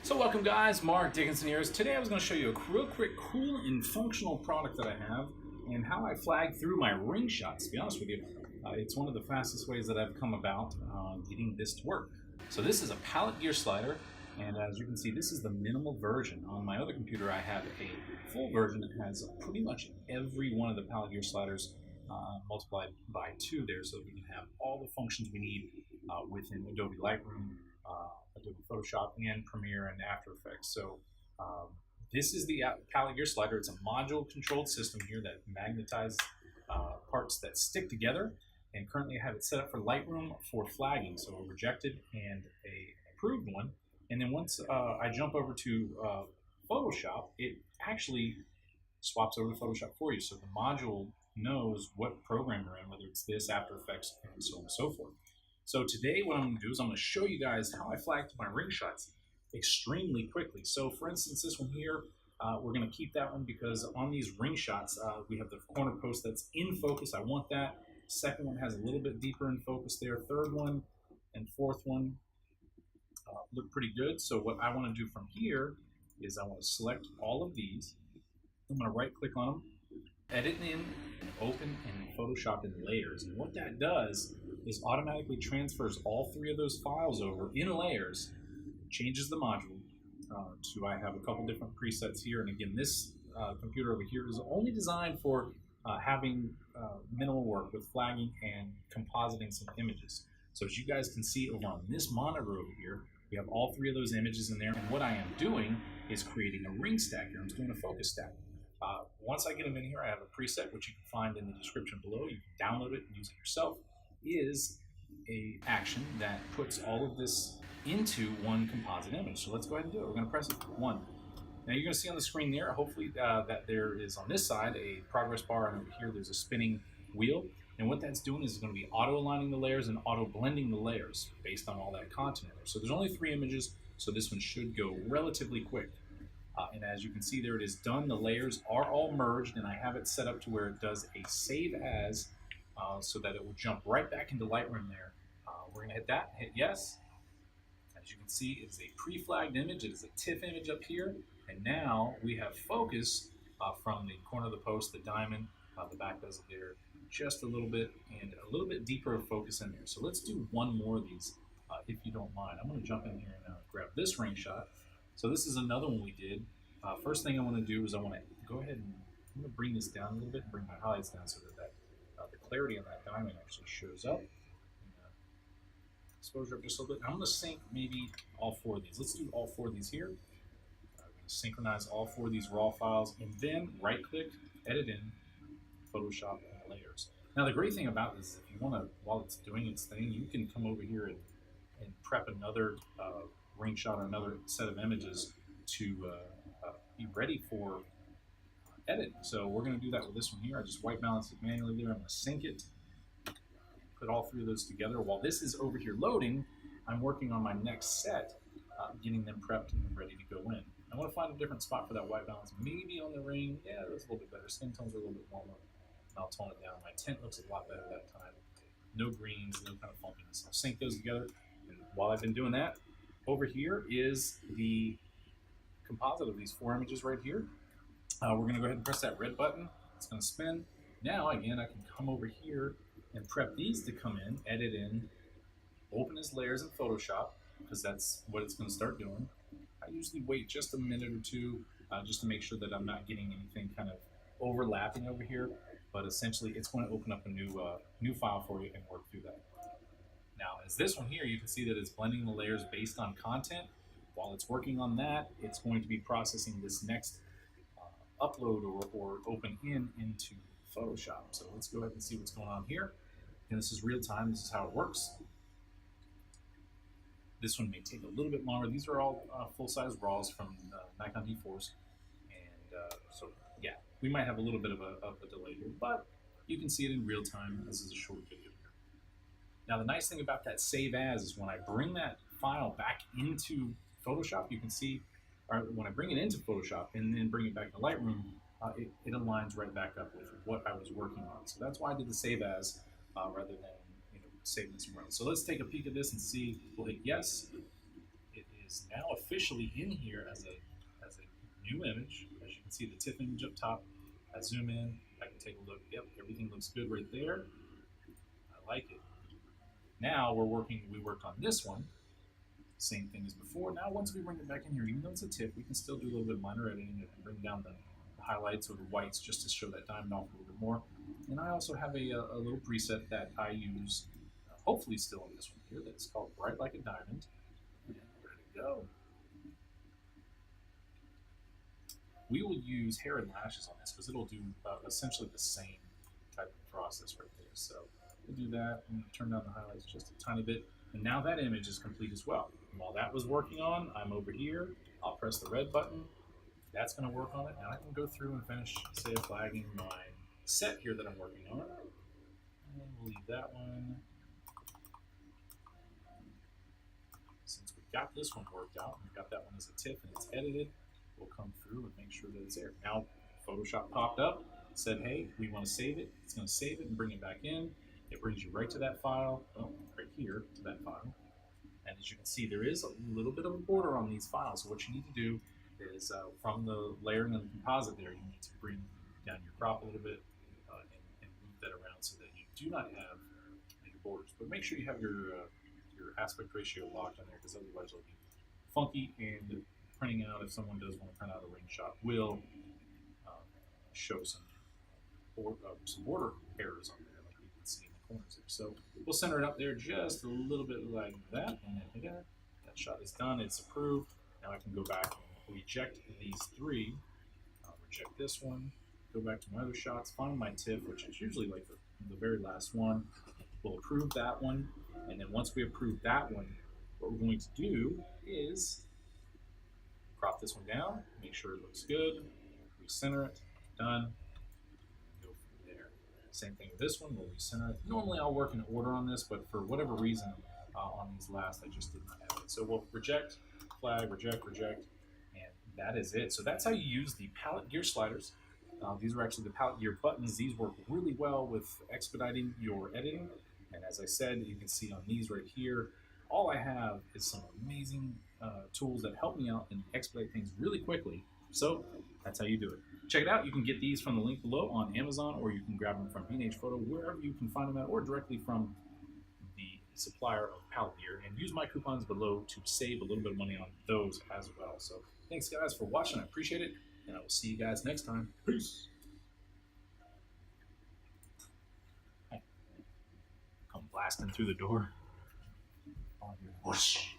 So welcome guys, Mark Dickinson here. Today I was going to show you a real quick, cool and functional product that I have and how I flag through my ring shots. To be honest with you, it's one of the fastest ways that I've come about getting this to work. So this is a palette gear slider, and as you can see, this is the minimal version. On my other computer I have a full version that has pretty much every one of the palette gear sliders multiplied by 2 there, so that we can have all the functions we need within Adobe Lightroom, Adobe Photoshop, and Premiere and After Effects. So this is the palette gear slider. It's a module controlled system here that magnetizes parts that stick together, and currently I have it set up for Lightroom for flagging, so a rejected and a approved one. And then once I jump over to Photoshop, it actually swaps over to Photoshop for you, so the module knows what program you're in, whether it's this, After Effects, and so on and so forth. So today what I'm going to do is I'm going to show you guys how I flag to my ring shots extremely quickly. So for instance, this one here, we're going to keep that one because on these ring shots, we have the corner post that's in focus. I want that. Second one has a little bit deeper in focus there. Third one and fourth one look pretty good. So what I want to do from here is I want to select all of these. I'm going to right click on them, edit in, and open in Photoshop in layers. And what that does is automatically transfers all 3 of those files over in layers, changes the module to, I have a couple different presets here. And again, this computer over here is only designed for having minimal work with flagging and compositing some images. So as you guys can see over on this monitor over here, we have all 3 of those images in there. And what I am doing is creating a ring stack here. I'm doing a focus stack. Once I get them in here, I have a preset, which you can find in the description below. You can download it and use it yourself. Is a action that puts all of this into one composite image. So let's go ahead and do it. We're going to press it. 1. Now you're going to see on the screen there, hopefully that there is on this side a progress bar, and over here there's a spinning wheel. And what that's doing is it's going to be auto-aligning the layers and auto-blending the layers based on all that content in there. So there's only 3 images, so this one should go relatively quick. And as you can see there, it is done. The layers are all merged, and I have it set up to where it does a save as, so that it will jump right back into Lightroom there. We're going to hit that, hit yes. As you can see, it's a pre-flagged image. It is a TIFF image up here. And now we have focus from the corner of the post, the diamond, the back bezel there, just a little bit, and a little bit deeper of focus in there. So let's do one more of these, if you don't mind. I'm going to jump in here and grab this ring shot. So this is another one we did. First thing I want to do is I want to go ahead and I'm going to bring this down a little bit and bring my highlights down so that the clarity on that diamond actually shows up. Exposure up just a little bit. I'm going to sync maybe all 4 of these. Let's do all 4 of these here. I'm going to synchronize all 4 of these raw files and then right click, edit in, Photoshop, and layers. Now the great thing about this is if you want to, while it's doing its thing, you can come over here and prep another ring shot or another set of images to be ready for editing. So we're going to do that with this one here. I just white balance it manually there. I'm going to sync it, put all 3 of those together. While this is over here loading, I'm working on my next set, getting them prepped and ready to go in. I want to find a different spot for that white balance. Maybe on the ring, yeah, that's a little bit better. Skin tones are a little bit warmer. And I'll tone it down. My tint looks a lot better that time. No greens, no kind of funkiness. I'll sync those together. And while I've been doing that, over here is the composite of these 4 images right here. We're going to go ahead and press that red button. It's going to spin. Now, again, I can come over here and prep these to come in, edit in, open as layers in Photoshop, because that's what it's going to start doing. I usually wait just a minute or 2 just to make sure that I'm not getting anything kind of overlapping over here. But essentially, it's going to open up a new file for you and work through that. Now, as this one here, you can see that it's blending the layers based on content. While it's working on that, it's going to be processing this next upload or open into Photoshop. So let's go ahead and see what's going on here. And this is real time. This is how it works. This one may take a little bit longer. These are all full-size RAWs from Nikon D4s. And so, yeah, we might have a little bit of a delay here, but you can see it in real time. This is a short video here. Now, the nice thing about that save as is when I bring that file back into Photoshop, you can see, or when I bring it into Photoshop and then bring it back to Lightroom, it aligns right back up with what I was working on. So that's why I did the save as rather than saving this somewhere else. So let's take a peek at this and see. We'll hit yes. It is now officially in here as a new image. As you can see, the TIFF image up top. I zoom in, I can take a look. Yep, everything looks good right there. I like it. Now we worked on this one, same thing as before. Now once we bring it back in here, even though it's a TIFF, we can still do a little bit of minor editing and bring down the highlights or the whites just to show that diamond off a little bit more. And I also have a little preset that I use, hopefully still on this one here, that's called Bright Like a Diamond. And ready to go. We will use hair and lashes on this because it'll do essentially the same type of process right there. So we'll do that and turn down the highlights just a tiny bit. And now that image is complete as well. And while that was working on, I'm over here. I'll press the red button. That's going to work on it. Now I can go through and finish, say, flagging my set here that I'm working on. And we'll leave that one. Since we got this one worked out, and we got that one as a TIFF and it's edited, we'll come through and make sure that it's there. Now Photoshop popped up, said, hey, we want to save it. It's going to save it and bring it back in. It brings you right to that file, right here to that file. And as you can see, there is a little bit of a border on these files. So what you need to do is from the layering and the composite there, you need to bring down your crop a little bit and move that around so that you do not have any borders. But make sure you have your aspect ratio locked on there, because otherwise it'll be funky, and printing out, if someone does want to print out a ring shot, will show some border errors on there, like you can see in the corners there. So we'll center it up there just a little bit like that, and again, that shot is done, it's approved. Now I can go back and reject these three. I'll reject this one, go back to my other shots, find my TIFF, which is usually like the very last one. We'll approve that one, and then once we approve that one, what we're going to do is crop this one down, make sure it looks good, recenter it, done, go from there. Same thing with this one, we'll recenter it. Normally I'll work in order on this, but for whatever reason, on these last, I just did not have it. So we'll reject, flag, reject, reject, and that is it. So that's how you use the palette gear sliders. These are actually the palette gear buttons. These work really well with expediting your editing. And as I said, you can see on these right here, all I have is some amazing tools that help me out and expedite things really quickly. So that's how you do it. Check it out. You can get these from the link below on Amazon, or you can grab them from B&H Photo, wherever you can find them at, or directly from the supplier of palette gear. And use my coupons below to save a little bit of money on those as well. So thanks, guys, for watching. I appreciate it, and I will see you guys next time. Peace. Come blasting through the door. Whoosh.